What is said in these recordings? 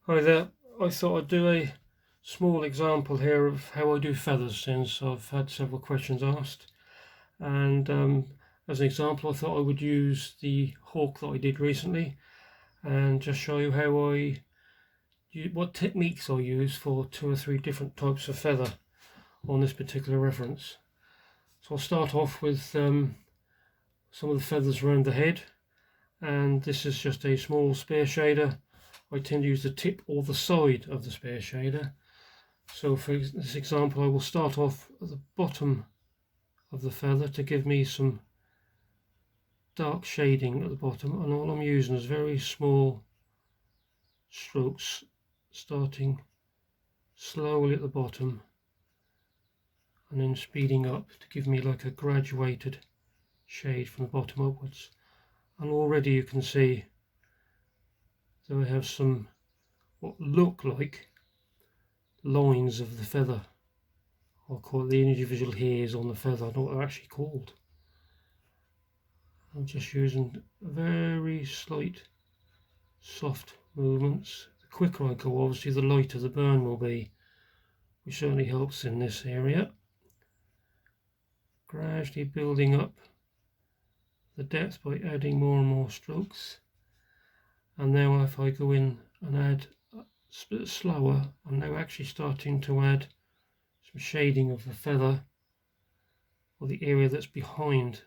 Hi there, I thought I'd do a small example here of how I do feathers, since I've had several questions asked, and as an example I thought I would use the hawk that I did recently and just show you what techniques I use for 2 or 3 different types of feather on this particular reference. So I'll start off with some of the feathers around the head, and this is just a small spear shader. I tend to use the tip or the side of the spear shader. So for this example I will start off at the bottom of the feather to give me some dark shading at the bottom, and all I'm using is very small strokes, starting slowly at the bottom and then speeding up to give me like a graduated shade from the bottom upwards. And already you can see that I have some what look like lines of the feather. I'll call it the individual hairs on the feather. I don't know what they're actually called. I'm just using very slight soft movements. The quicker I go, obviously the lighter the burn will be, which certainly helps in this area. Gradually building up the depth by adding more and more strokes. And now if I go in and add a bit slower, I'm now actually starting to add some shading of the feather, or the area that's behind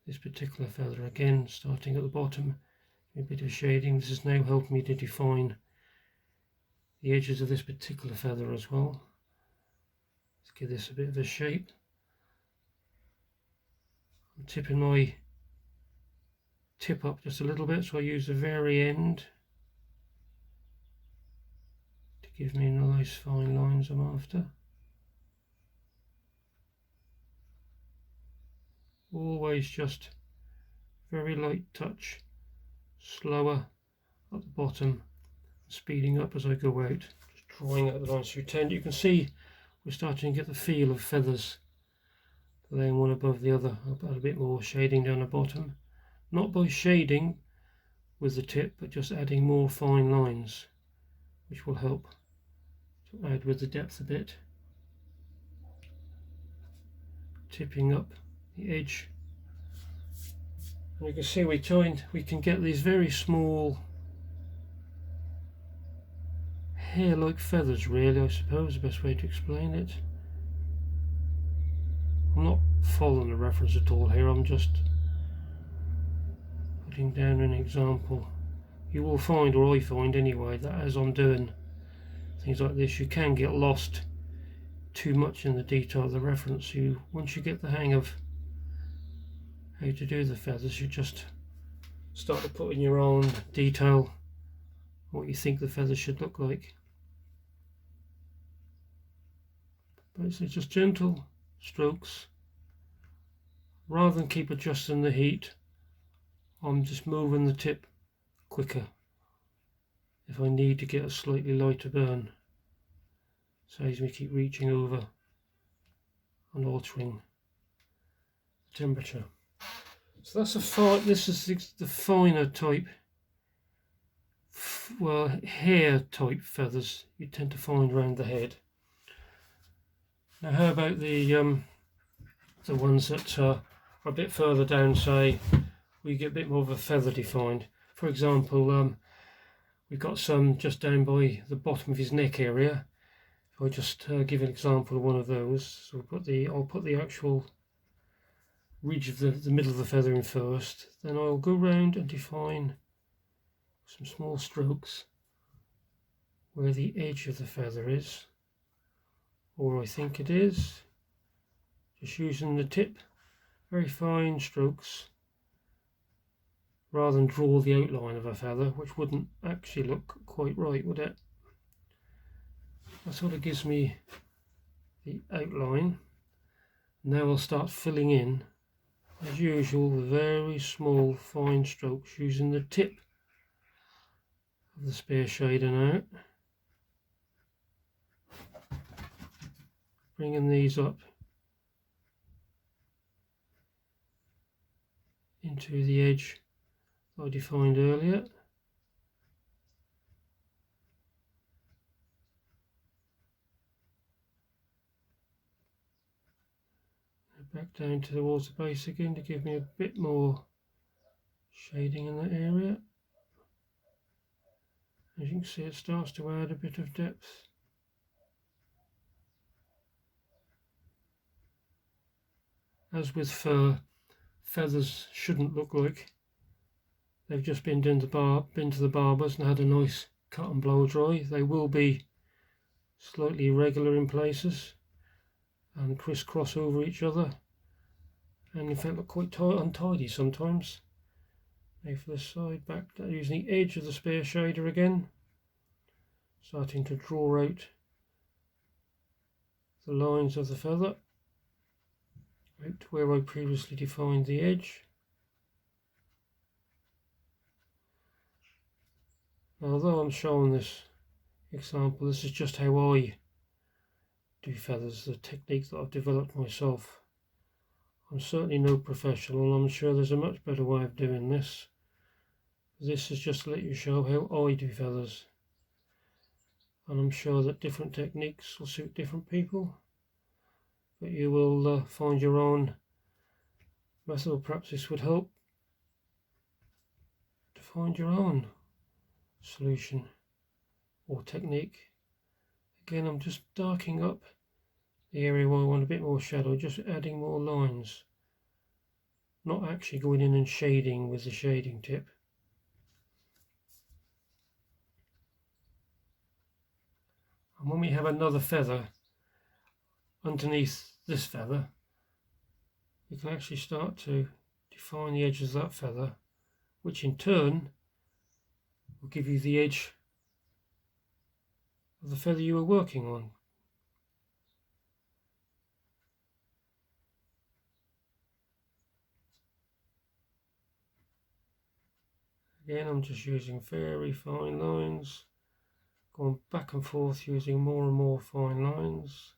this particular feather. Again, starting at the bottom, a bit of shading. This is now helping me to define the edges of this particular feather as well. Let's give this a bit of a shape. I'm tipping my tip up just a little bit, so I use the very end to give me nice fine lines I'm after. Always just very light touch, slower at the bottom, speeding up as I go out, just drawing out the lines. So you can see we're starting to get the feel of feathers laying one above the other. I'll add a bit more shading down the bottom, not by shading with the tip, but just adding more fine lines, which will help to add with the depth a bit. Tipping up the edge, and you can see we can get these very small hair-like feathers, really, I suppose, the best way to explain it. I'm not following the reference at all here, I'm just putting down an example. You will find, or I find anyway, that as I'm doing things like this, you can get lost too much in the detail of the reference. Once you get the hang of how to do the feathers, you just start to put in your own detail what you think the feathers should look like. Basically just gentle strokes. Rather than keep adjusting the heat, I'm just moving the tip quicker if I need to get a slightly lighter burn. Saves me keep reaching over and altering the temperature. So that's this is the finer type, hair type feathers you tend to find around the head. Now how about the ones that are a bit further down, say we get a bit more of a feather defined. For example, we've got some just down by the bottom of his neck area. If I just give an example of one of those, so I'll put the actual ridge of the middle of the feather in first, then I'll go round and define some small strokes where the edge of the feather is, or I think it is, just using the tip, very fine strokes, rather than draw the outline of a feather, which wouldn't actually look quite right, would it? That sort of gives me the outline. Now I'll start filling in, as usual, with very small fine strokes using the tip of the spear shader now. Bringing these up into the edge that I defined earlier. back down towards the base again to give me a bit more shading in that area. As you can see, it starts to add a bit of depth. As with fur, feathers shouldn't look like they've just been to the barbers and had a nice cut and blow dry. They will be slightly irregular in places and crisscross over each other, and in fact look quite untidy sometimes. Now for the side back, using the edge of the spare shader again, starting to draw out the lines of the feather out to where I previously defined the edge. Now, although I'm showing this example, this is just how I do feathers, the technique that I've developed myself. I'm certainly no professional, and I'm sure there's a much better way of doing this. This is just to let you show how I do feathers, and I'm sure that different techniques will suit different people, but you will find your own method, or perhaps this would help to find your own solution or technique. Again, I'm just darkening up the area where I want a bit more shadow, just adding more lines, not actually going in and shading with the shading tip. And when we have another feather underneath this feather, you can actually start to define the edges of that feather, which in turn will give you the edge of the feather you were working on. Again, I'm just using very fine lines, going back and forth using more and more fine lines.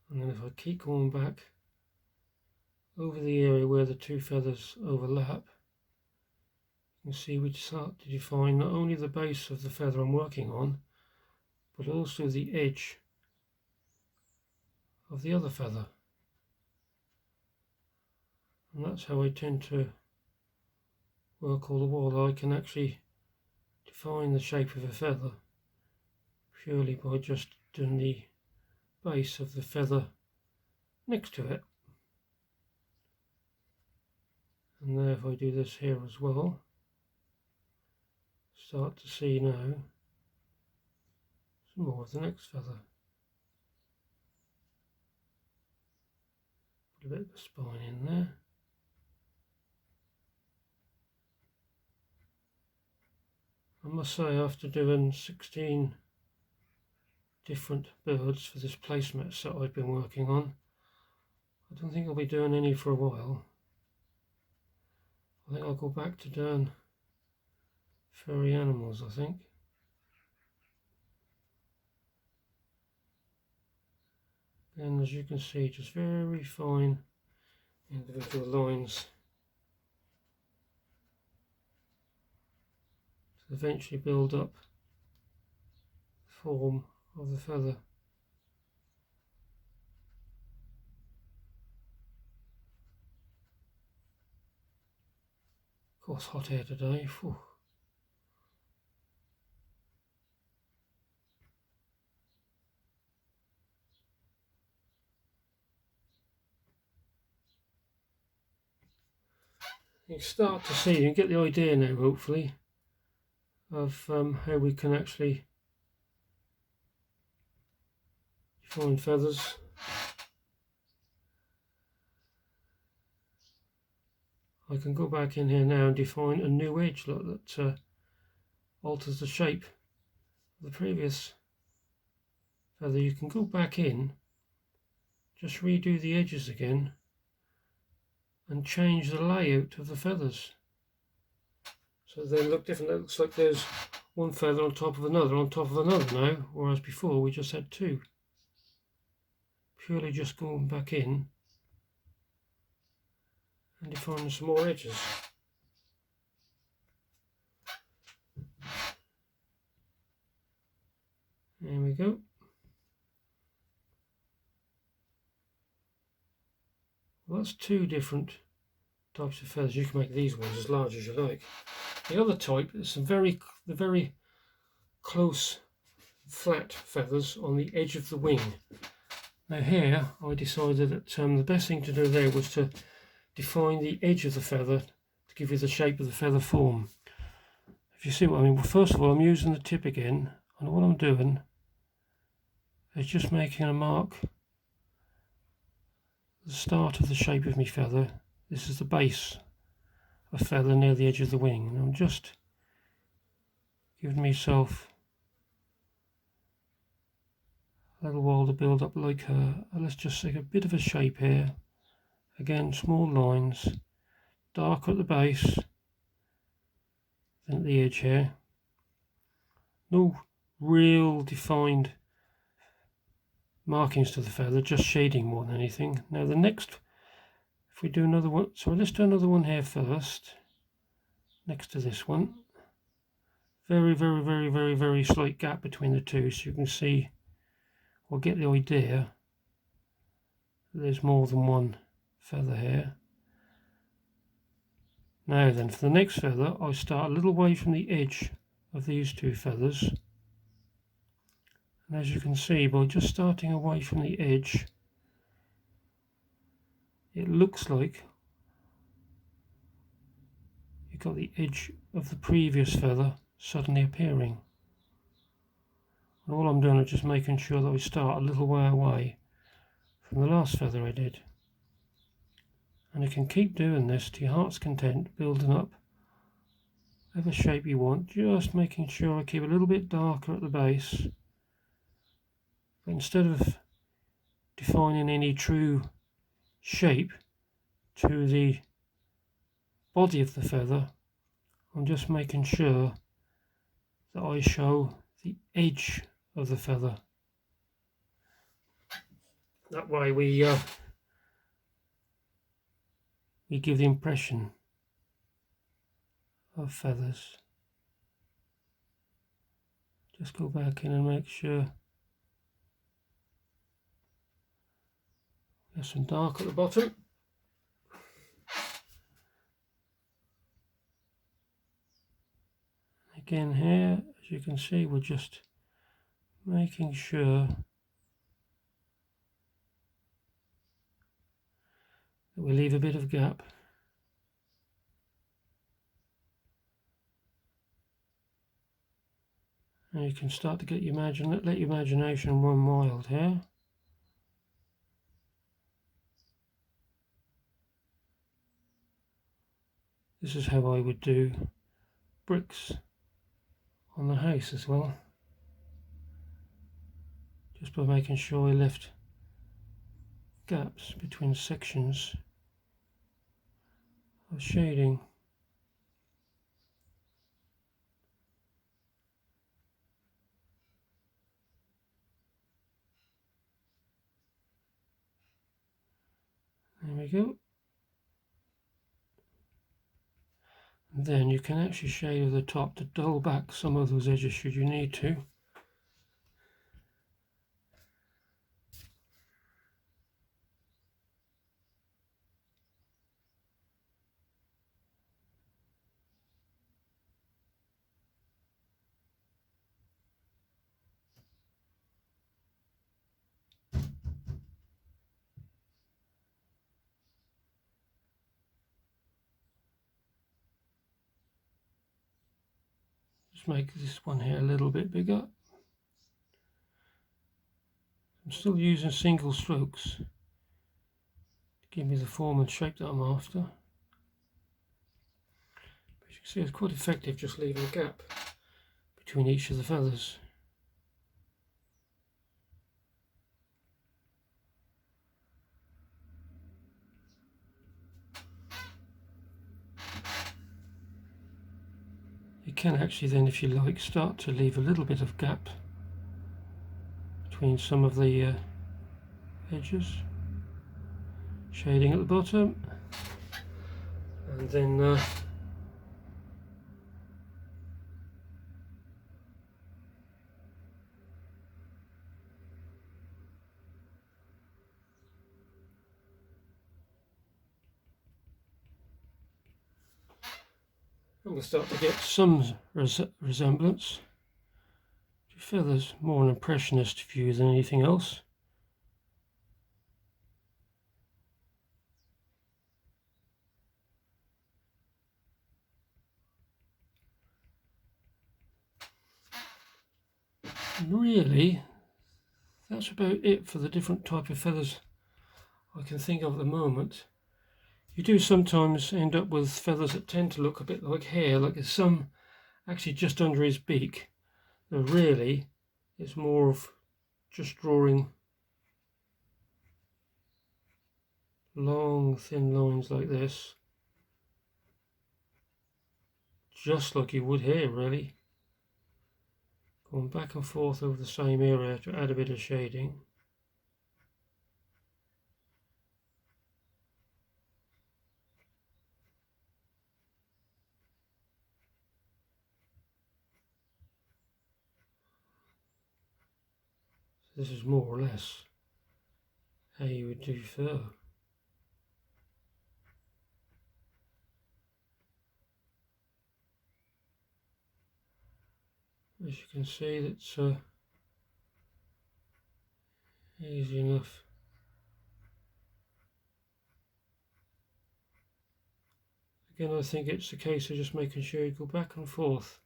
And then if I keep going back over the area where the two feathers overlap, you can see we start to define not only the base of the feather I'm working on, but also the edge of the other feather. And that's how I tend to work all the while. I can actually define the shape of a feather purely by just doing the base of the feather next to it. And there, if I do this here as well, start to see now some more of the next feather. Put a bit of a spine in there. I must say, after doing 16 different birds for this placemat set I've been working on, I don't think I'll be doing any for a while. I think I'll go back to doing furry animals, I think. And as you can see, just very fine individual lines to eventually build up the form of the feather. Of course, hot air today. Whew. You can start to see, you can get the idea now, hopefully, of how we can actually define feathers. I can go back in here now and define a new edge, look, that alters the shape of the previous feather. You can go back in, just redo the edges again, and change the layout of the feathers so they look different. It looks like there's one feather on top of another now, whereas before we just had two. Purely just going back in and defining some more edges. There we go. Well, that's two different types of feathers. You can make these ones as large as you like. The other type is the very close flat feathers on the edge of the wing. Now here I decided that the best thing to do there was to define the edge of the feather to give you the shape of the feather form. If you see what I mean, well, first of all I'm using the tip again, and all I'm doing is just making a mark at the start of the shape of my feather. This is the base of feather near the edge of the wing, and I'm just giving myself a little while to build up like her. Let's just take a bit of a shape here. Again, small lines, dark at the base, then at the edge here. No real defined markings to the feather, just shading more than anything. Now the next, if we do another one, so let's do another one here first, next to this one. Very slight gap between the two, so you can see or get the idea that there's more than one feather here. Now then, for the next feather, I start a little way from the edge of these two feathers. And as you can see, by just starting away from the edge, it looks like you've got the edge of the previous feather suddenly appearing. And all I'm doing is just making sure that I start a little way away from the last feather I did. And you can keep doing this to your heart's content, building up whatever shape you want, just making sure I keep a little bit darker at the base. But instead of defining any true shape to the body of the feather, I'm just making sure that I show the edge of the feather. That way we give the impression of feathers. Just go back in and make sure there's some dark at the bottom. Again here, as you can see, we're just making sure that we leave a bit of gap. And you can start to get let your imagination run wild here. This is how I would do bricks on the house as well. Just by making sure I left gaps between sections of shading. There we go. And then you can actually shade over the top to dull back some of those edges should you need to. Just make this one here a little bit bigger. I'm still using single strokes to give me the form and shape that I'm after. But as you can see, it's quite effective just leaving a gap between each of the feathers. You can actually then, if you like, start to leave a little bit of gap between some of the edges, shading at the bottom, and then And we'll start to get some resemblance to feathers, more an impressionist view than anything else. And really, that's about it for the different type of feathers I can think of at the moment. You do sometimes end up with feathers that tend to look a bit like hair, like there's some actually just under his beak. Now really, it's more of just drawing long thin lines like this, just like you would hair really. Going back and forth over the same area to add a bit of shading. This is more or less how you would do fur. As you can see, that's easy enough. Again, I think it's a case of just making sure you go back and forth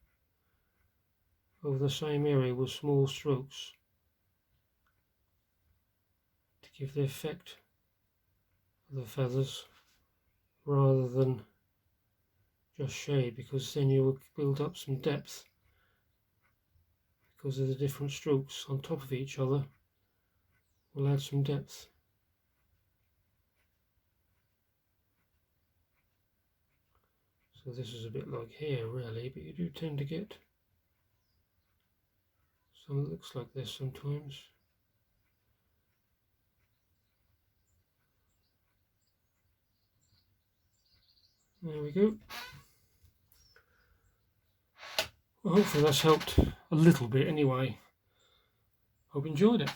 over the same area with small strokes to give the effect of the feathers rather than just shade, because then you will build up some depth because of the different strokes on top of each other will add some depth. So this is a bit like hair really, but you do tend to get some that looks like this sometimes. There we go. Well, hopefully that's helped a little bit anyway. Hope you enjoyed it.